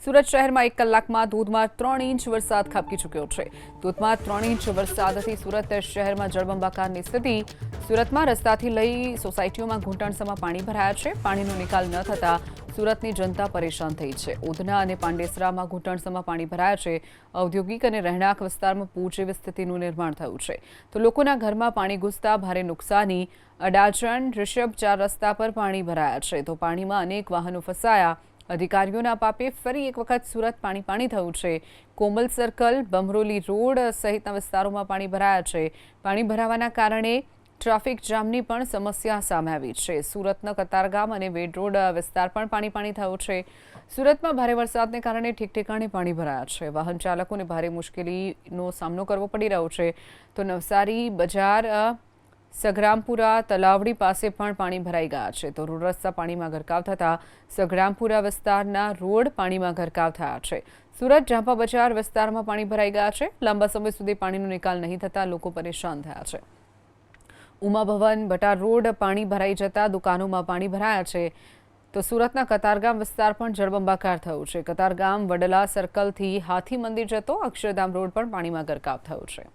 સુરત શહેરમાં 1 કલાકમાં ધોધમાર 3 ઇંચ વરસાદ ખાબકી ચૂક્યો છે। ધોધમાર 3 ઇંચ વરસાદથી સુરત શહેરમાં જળબંબાકારની સ્થિતિ। સુરતમાં રસ્તાથી લઈ સોસાયટીઓમાં ઘૂંટણસમાં પાણી ભરાયા છે। પાણીનો નિકાલ ન થતા સુરતની જનતા પરેશાન થઈ છે। ઉધના અને પાંડેસરામાં ઘૂંટણસમાં પાણી ભરાયા છે। ઔદ્યોગિક અને રહેણાંક વિસ્તારમાં પૂર જેવી સ્થિતિનું નિર્માણ થયું છે, તો લોકોના ઘરમાં પાણી ઘૂસતા ભારે નુકસાની। અડાજણ ઋષભ 4 રસ્તા પર પાણી ભરાયા છે, તો પાણીમાં અનેક વાહનો ફસાયા। અધિકારીઓના પાપે ફરી એક વખત સુરત પાણી થયું છે। કોમલ સર્કલ, બમરોલી રોડ સહિતના વિસ્તારોમાં પાણી ભરાયા છે। પાણી ભરાવાના કારણે ટ્રાફિક જામની પણ સમસ્યા સામે આવી છે। સુરતના કતારગામ અને વેડ રોડ વિસ્તાર પણ પાણી થયો છે। સુરતમાં ભારે વરસાદને કારણે ઠેકઠેકાણે પાણી ભરાયા છે। વાહન ચાલકોને ભારે મુશ્કેલીનો સામનો કરવો પડી રહ્યો છે, તો નવસારી બજાર સગરામપુરા તલાવડી પાસે પણ પાણી ભરાઈ ગયા છે, તો રોડ રસ્તા પાણીમાં ગરકાવ થતા સગરામપુરા વિસ્તારના રોડ પાણીમાં ગરકાવ થયા છે। સુરત જાંપા બજાર વિસ્તારમાં પાણી ભરાઈ ગયા છે। લાંબા સમય સુધી પાણીનો નિકાલ નહીં થતા લોકો પરેશાન થયા છે। ઉમા ભવન બટાર રોડ પાણી ભરાઈ જતા દુકાનોમાં પાણી ભરાયા છે, તો સુરતના કતારગામ વિસ્તાર પણ જળબંબાકાર થયું છે। કતારગામ વડલા સર્કલથી હાથી મંદિર જતો અક્ષરધામ રોડ પણ પાણીમાં ગરકાવ થયો છે।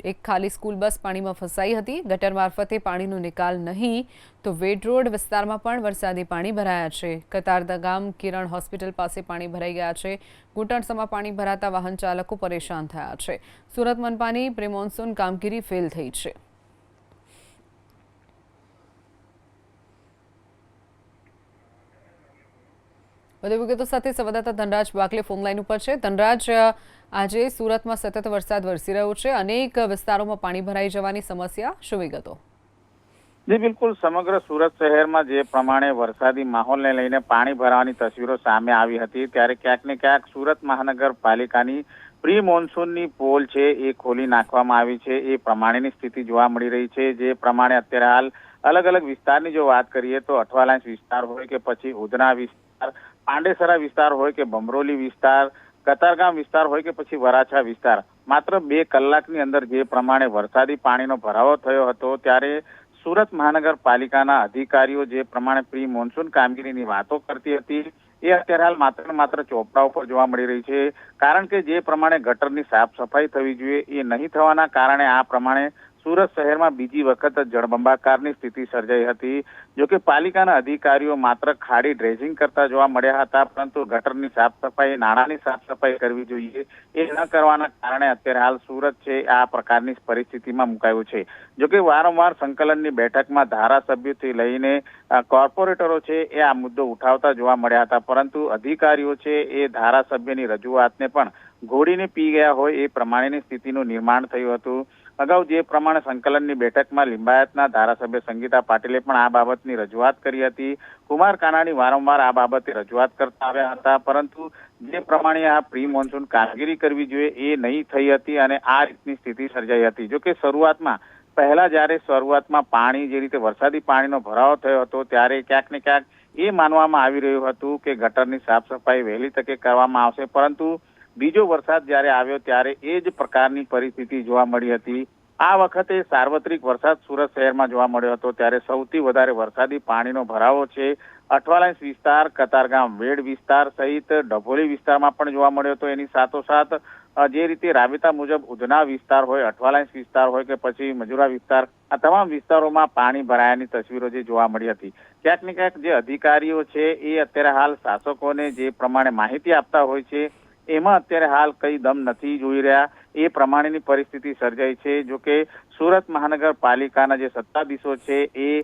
એક ખાલી સ્કૂલ બસ પાણીમાં ફસાઈ હતી। ગટર મારફતે પાણીનો નિકાલ નહીં, તો વેડ રોડ વિસ્તારમાં પણ વરસાદી પાણી ભરાયા છે। કતારગામ કિરણ હોસ્પિટલ પાસે પાણી ભરાઈ ગયા છે। ઘૂંટણસમાં પાણી ભરાતા વાહન ચાલકો પરેશાન થયા છે। સુરત મનપાની પ્રી મોન્સૂન કામગીરી ફેલ થઈ છે। વધુ વિગતો સાથે સંવાદદાતા ધનરાજ બાકલે ફોન લાઈન ઉપર છે। ધનરાજ, આજે સુરતમાં સતત વરસાદ વરસી રહ્યો છે, અનેક વિસ્તારોમાં પાણી ભરાઈ જવાની સમસ્યા, શું વિગતો? જી બિલકુલ, સમગ્ર સુરત શહેરમાં જે પ્રમાણે વરસાદી માહોલને લઈને પાણી ભરાવાની તસવીરો સામે આવી હતી, ત્યારે ક્યાંક ને ક્યાંક સુરત મહાનગરપાલિકાની પ્રી મોન્સૂનની પોલ છે એ ખોલી નાખવામાં આવી છે। એ પ્રમાણેની સ્થિતિ જોવા મળી રહી છે। જે પ્રમાણે અત્યારે હાલ અલગ અલગ વિસ્તારની જો વાત કરીએ તો અઠવાલાઇન્સ વિસ્તાર હોય કે પછી ઉધના વિસ્તાર, પાંડેસરા વિસ્તાર હોય કે બમરોલી વિસ્તાર, કતારગામ વિસ્તાર હોય કે પછી વરાછા વિસ્તાર, માત્ર 2 કલાકની અંદર જે પ્રમાણે વરસાદી પાણીનો ભરાવો થયો હતો, ત્યારે સુરત મહાનગરપાલિકાના અધિકારીઓ જે પ્રમાણે પ્રી મોન્સૂન કામગીરીની વાતો કરતી હતી, એ અત્યારે હાલ માત્ર ચોપડા ઉપર જોવા મળી રહી છે। કારણ કે જે પ્રમાણે ગટરની સાફ સફાઈ થવી જોઈએ એ નહીં થવાના કારણે આ પ્રમાણે સુરત શહેરમાં બીજી વખત જળબંબાકારની સ્થિતિ સર્જાઈ હતી। જોકે પાલિકાના અધિકારીઓ માત્ર ખાડી ડ્રેજિંગ કરતા જોવા મળ્યા હતા, પરંતુ ગટરની સાફ સફાઈ, નાણાંની સાફ સફાઈ કરવી જોઈએ એ ન કરવાના કારણે અત્યારે હાલ સુરત છે આ પ્રકારની પરિસ્થિતિમાં મુકાયું છે। જોકે વારંવાર સંકલનની બેઠકમાં ધારાસભ્યોથી લઈને કોર્પોરેટરો છે એ આ મુદ્દો ઉઠાવતા જોવા મળ્યા હતા, પરંતુ અધિકારીઓ છે એ ધારાસભ્યની રજૂઆતને પણ ઘોડીને પી ગયા હોય એ પ્રમાણેની સ્થિતિનું નિર્માણ થયું હતું। અગાઉ જે પ્રમાણે સંકલનની બેઠકમાં લિંબાયતના ધારાસભ્ય સંગીતા પાટીલે પણ આ બાબતની રજૂઆત કરી હતી। કુમાર કાનાણી વારંવાર આ બાબતે રજૂઆત કરતા આવ્યા હતા, પરંતુ જે પ્રમાણે આ પ્રી મોન્સૂન કામગીરી કરવી જોઈએ એ નહીં થઈ હતી અને આ રીતની સ્થિતિ સર્જાઈ હતી। જોકે શરૂઆતમાં પાણી જે રીતે વરસાદી પાણીનો ભરાવો થયો હતો, ત્યારે ક્યાંક ને ક્યાંક એ માનવામાં આવી રહ્યું હતું કે ગટરની સાફ સફાઈ વહેલી તકે કરવામાં આવશે, પરંતુ બીજો વરસાદ જ્યારે આવ્યો ત્યારે એ જ પ્રકારની પરિસ્થિતિ જોવા મળી હતી। આ વખતે સાર્વત્રિક વરસાદ સુરત શહેરમાં જોવા મળ્યો હતો, ત્યારે સૌથી વધારે વરસાદી પાણીનો ભરાવો છે અઠવાલાઇન્સ વિસ્તાર, કતારગામ વેડ વિસ્તાર સહિત ડભોલી વિસ્તારમાં પણ જોવા મળ્યો હતો। એની સાથોસાથ જે રીતે રાબેતા મુજબ ઉધના વિસ્તાર હોય, અઠવાલાઇન્સ વિસ્તાર હોય કે પછી મજુરા વિસ્તાર, આ તમામ વિસ્તારોમાં પાણી ભરાયાની તસવીરો જે જોવા મળી હતી। ક્યાંક ને ક્યાંક જે અધિકારીઓ છે એ અત્યારે હાલ શાસકોને જે પ્રમાણે માહિતી આપતા હોય છે એમાં અત્યારે હાલ કઈ દમ નથી જોઈ રહ્યા એ પ્રમાણેની પરિસ્થિતિ સર્જાઈ છે। જોકે સુરત મહાનગરપાલિકાના જે સત્તાધીશો છે એ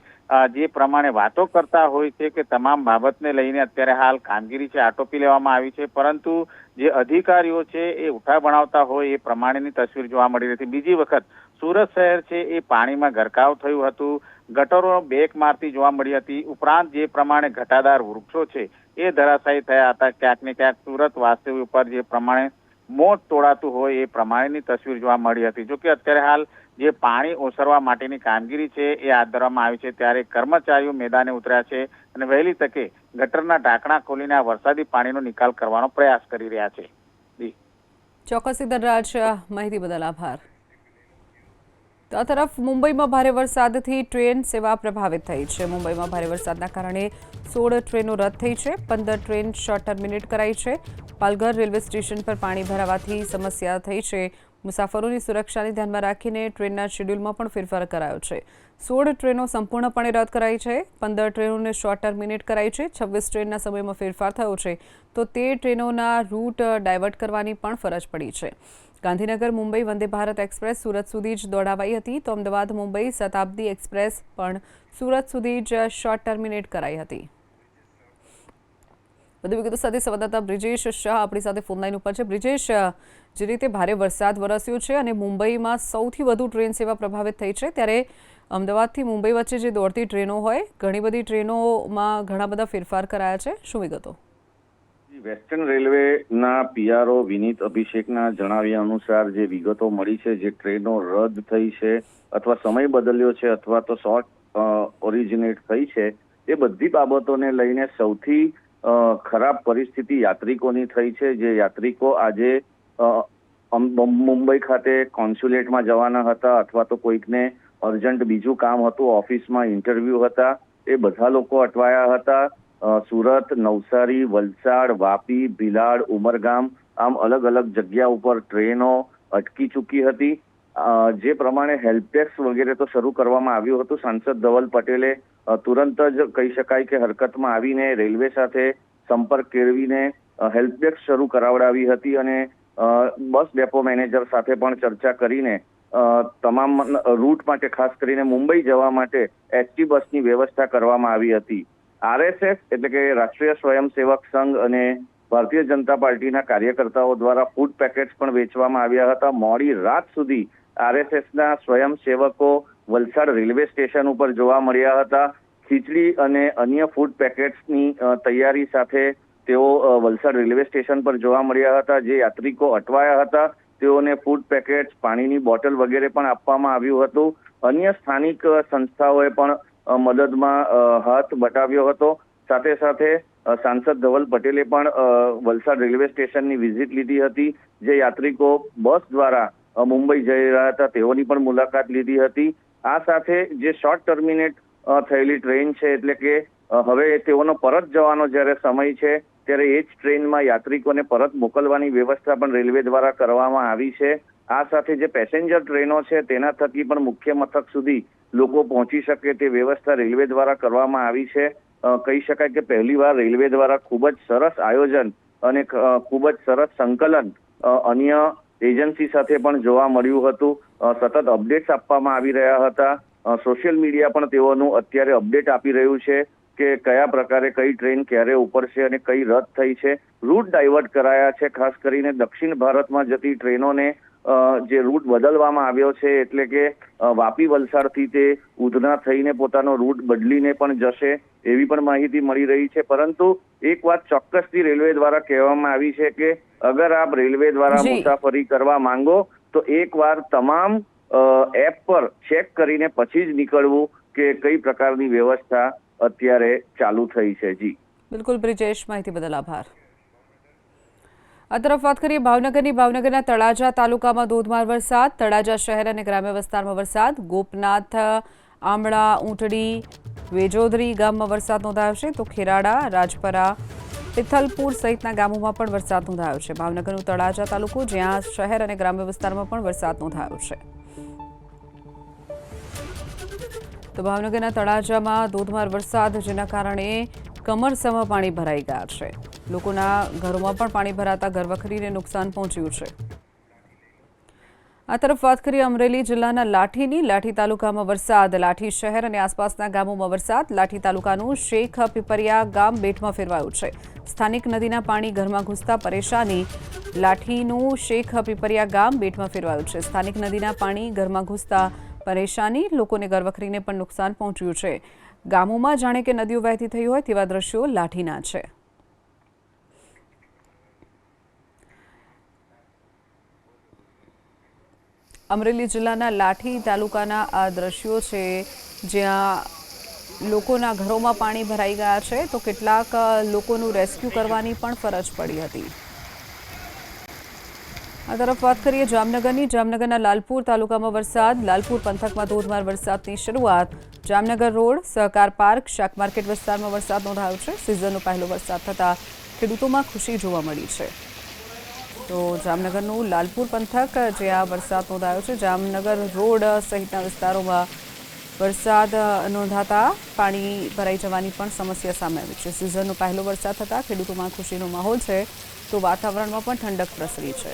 જે પ્રમાણે વાતો કરતા હોય છે કે તમામ બાબતને લઈને અત્યારે હાલ કામગીરી છે આટોપી લેવામાં આવી છે, પરંતુ જે અધિકારીઓ છે એ ઉઠા બનાવતા હોય એ પ્રમાણેની તસવીર જોવા મળી રહી હતી। બીજી વખત સુરત શહેર છે એ પાણીમાં ગરકાવ થયું હતું, ગટરો બેક મારતી જોવા મળી હતી, ઉપરાંત જે પ્રમાણે ઘટાદાર વૃક્ષો છે એ ધરાશાયી થયા હતા। ક્યાંક ને ક્યાંક સુરત વાસ્તવ્ય ઉપર જે પ્રમાણે મોત તોડાતું હોય એ પ્રમાણેની તસવીર જોવા મળી હતી। જોકે અત્યારે હાલ જે પાણી ઓસરવા માટેની કામગીરી છે એ હાથ ધરવામાં આવી છે, ત્યારે કર્મચારીઓ મેદાને ઉતર્યા છે અને વહેલી તકે ગટરના ઢાંકણા ખોલીને આ વરસાદી પાણીનો નિકાલ કરવાનો પ્રયાસ કરી રહ્યા છે। ચોક્કસ ધનરાજ, માહિતી બદલ આભાર। તો આ તરફ મુંબઈમાં ભારે વરસાદથી ટ્રેન સેવા પ્રભાવિત થઈ છે. મુંબઈમાં ભારે વરસાદના કારણે 16 ટ્રેનો રદ થઈ છે. 15 ટ્રેન શોર્ટ ટર્મિનેટ કરાઈ છે. પાલઘર રેલવે સ્ટેશન પર પાણી ભરાવાથી સમસ્યા થઈ છે. મુસાફરોની સુરક્ષાને ધ્યાનમાં રાખીને ટ્રેનના શેડ્યુલમાં પણ ફેરફાર કરાયો છે. 16 ટ્રેનો સંપૂર્ણપણે રદ કરાઈ છે. 15 ટ્રેનોને શોર્ટ ટર્મિનેટ કરાઈ છે. 26 ટ્રેનના સમયમાં ફેરફાર થયો છે, તો તે ટ્રેનોના રૂટ ડાયવર્ટ કરવાની પણ ફરજ પડી છે. ગાંધીનગર મુંબઈ વંદે ભારત એક્સપ્રેસ સુરત સુધી જ દોડાવાઈ હતી, તો અમદાવાદ મુંબઈ શતાબ્દી એક્સપ્રેસ પણ સુરત સુધી જ શોર્ટ ટર્મિનેટ કરાઈ હતી. વધુ વિગતો સાથે સંવાદદાતા બ્રિજેશ શાહ આપણી સાથે ફોનલાઈન ઉપર છે. બ્રિજેશ, જે રીતે ભારે વરસાદ વરસ્યો છે અને મુંબઈમાં સૌથી વધુ ટ્રેન સેવા પ્રભાવિત થઈ છે, ત્યારે અમદાવાદથી મુંબઈ વચ્ચે જે દોડતી ટ્રેનો હોય, ઘણી બધી ટ્રેનોમાં ઘણા બધા ફેરફાર કરાયા છે. શું વિગતો? વેસ્ટર્ન રેલવેના પીઆરઓ વિનીત અભિષેકના જણાવ્યા અનુસાર જે વિગતો મળી છે, જે ટ્રેનો રદ થઈ છે અથવા સમય બદલ્યો છે અથવા તો શોર્ટ ઓરિજિનેટ થઈ છે, એ બધી બાબતોને લઈને સૌથી ખરાબ પરિસ્થિતિ યાત્રિકોની થઈ છે. જે યાત્રિકો આજે મુંબઈ ખાતે કોન્સ્યુલેટમાં જવાના હતા અથવા તો કોઈકને અર્જન્ટ બીજું કામ હતું, ઓફિસમાં ઇન્ટરવ્યુ હતા, એ બધા લોકો અટવાયા હતા. સુરત, નવસારી, વલસાડ, વાપી, ભિલાડ, ઉમરગામ આમ અલગ અલગ જગ્યા ઉપર ટ્રેનો અટકી ચૂકી હતી. જે પ્રમાણે હેલ્પડેસ્ક વગેરે તો શરૂ કરવામાં આવ્યું હતું. સાંસદ ધવલ પટેલે તુરંત જ કહી શકાય કે હરકતમાં આવીને રેલવે સાથે સંપર્ક કેળવીને હેલ્પડેસ્ક શરૂ કરાવડાવી હતી અને બસ ડેપો મેનેજર સાથે પણ ચર્ચા કરીને તમામ રૂટ માટે, ખાસ કરીને મુંબઈ જવા માટે એસટી બસની વ્યવસ્થા કરવામાં આવી હતી. આરએસએસ એટલે કે રાષ્ટ્રીય સ્વયંસેવક સંઘ અને ભારતીય જનતા પાર્ટીના કાર્યકર્તાઓ દ્વારા ફૂડ પેકેટ્સ પણ વેચવામાં આવ્યા હતા. મોડી રાત સુધી આરએસએસના સ્વયંસેવકો વલસાડ રેલવે સ્ટેશન ઉપર જોવા મળ્યા હતા. ખીચડી અને અન્ય ફૂડ પેકેટ્સની તૈયારી સાથે તેઓ વલસાડ રેલવે સ્ટેશન પર જોવા મળ્યા હતા. જે યાત્રિકો અટવાયા હતા તેઓને ફૂડ પેકેટ્સ, પાણીની બોટલ વગેરે પણ આપવામાં આવ્યું હતું. અન્ય સ્થાનિક સંસ્થાઓએ પણ મદદમાં હાથ બતાવ્યો હતો. સાથે સાથે સાંસદ ધવલ પટેલે પણ વલસાડ રેલવે સ્ટેશનની વિઝિટ લીધી હતી. જે યાત્રિકો બસ દ્વારા મુંબઈ જઈ રહ્યા હતા તેઓની પણ મુલાકાત લીધી હતી. આ સાથે જે શોર્ટ ટર્મિનેટ થયેલી ટ્રેન છે, એટલે કે હવે તેઓનો પરત જવાનો જ્યારે સમય છે, ત્યારે એ જ ટ્રેનમાં યાત્રિકોને પરત મોકલવાની વ્યવસ્થા પણ રેલવે દ્વારા કરવામાં આવી છે. આ સાથે જે પેસેન્જર ટ્રેનો છે તેના થકી પણ મુખ્ય મથક સુધી લોકો પહોંચી શકે તે વ્યવસ્થા રેલવે દ્વારા કરવામાં આવી છે. કહી શકાય કે પહેલીવાર રેલવે દ્વારા ખૂબ જ સરસ આયોજન અને ખૂબ જ સરસ સંકલન અન્ય એજન્સી સાથે પણ જોવા મળ્યું હતું. સતત અપડેટ્સ આપવામાં આવી રહ્યા હતા. સોશિયલ મીડિયા પણ તેઓનું અત્યારે અપડેટ આપી રહ્યું છે કે કયા પ્રકારે કઈ ટ્રેન ક્યારે ઉપડશે અને કઈ રદ થઈ છે. રૂટ ડાયવર્ટ કરાયા છે. ખાસ કરીને દક્ષિણ ભારતમાં જતી ટ્રેનોને જે રૂટ બદલવામાં આવ્યો છે, એટલે કે વાપી વલસાડથી તે ઉધના થઈને પોતાનો રૂટ બદલીને પણ જશે એવી પણ માહિતી મળી રહી છે. પરંતુ એક વાત ચોક્કસથી રેલવે દ્વારા કહેવામાં આવી છે કે અગર આપ રેલવે દ્વારા મુસાફરી કરવા માંગો તો એકવાર તમામ એપ પર ચેક કરીને પછી જ નીકળવું કે કઈ પ્રકારની વ્યવસ્થા અત્યારે ચાલુ થઈ છે. જી બિલકુલ બ્રિજેશ, માહિતી બદલ આભાર. આ તરફ વાત કરીએ ભાવનગરની. ભાવનગરના તળાજા તાલુકામાં ધોધમાર વરસાદ. તળાજા શહેર અને ગ્રામ્ય વિસ્તારમાં વરસાદ. ગોપનાથ, આમળા, ઊંટડી, વેજોદરી ગામમાં વરસાદ નોંધાયો છે, તો ખેરાડા, રાજપરા, પિથલપુર સહિતના ગામોમાં પણ વરસાદ નોંધાયો છે. ભાવનગરનું તળાજા તાલુકો, જ્યાં શહેર અને ગ્રામ્ય વિસ્તારમાં પણ વરસાદ નોંધાયો છે. તો ભાવનગરના તળાજામાં ધોધમાર વરસાદ, જેના કારણે કમરસમાં પાણી ભરાઈ ગયા છે. લોકોના ઘરોમાં પણ પાણી ભરાતા ઘરવખરીને નુકસાન પહોંચ્યું છે. આ તરફ વાત કરીએ અમરેલી જિલ્લાના લાઠીની. લાઠી તાલુકામાં વરસાદ. લાઠી શહેર અને આસપાસના ગામોમાં વરસાદ. લાઠી તાલુકાનું શેખ પીપરિયા ગામ બેટમાં ફેરવાયું છે. સ્થાનિક નદીના પાણી ઘરમાં ઘૂસતા પરેશાની. લાઠીનું શેખ પીપરિયા ગામ બેટમાં ફેરવાયું છે. સ્થાનિક નદીના પાણી ઘરમાં ઘૂસતા પરેશાની. લોકોને ઘરવખરીને પણ નુકસાન પહોંચ્યું છે. ગામોમાં જાણે કે નદીઓ વહેતી થઈ હોય તેવા દ્રશ્યો લાઠીના છે. અમરેલી જિલ્લાના લાઠી તાલુકાના આ દ્રશ્યો છે, જ્યાં લોકોના ઘરોમાં પાણી ભરાઈ ગયા છે, તો કેટલાક લોકોનું રેસ્ક્યુ કરવાની પણ ફરજ પડી હતી. આ તરફ વાત કરીએ જામનગરની. જામનગરના લાલપુર તાલુકામાં વરસાદ. લાલપુર પંથકમાં ધોધમાર વરસાદની શરૂઆત. જામનગર રોડ, સહકાર પાર્ક, શાક માર્કેટ વિસ્તારમાં વરસાદ નોંધાયો છે. સિઝનનો પહેલો વરસાદ થતાં ખેડૂતોમાં ખુશી જોવા મળી છે. તો જામનગરનું લાલપુર પંથક જ્યાં વરસાદ નોંધાયો છે. જામનગર રોડ સહિતના વિસ્તારોમાં વરસાદ નોંધાતા પાણી ભરાઈ જવાની પણ સમસ્યા સામે આવી છે. સિઝનનો પહેલો વરસાદ થતાં ખેડૂતોમાં ખુશીનો માહોલ છે, તો વાતાવરણમાં પણ ઠંડક પ્રસરી છે.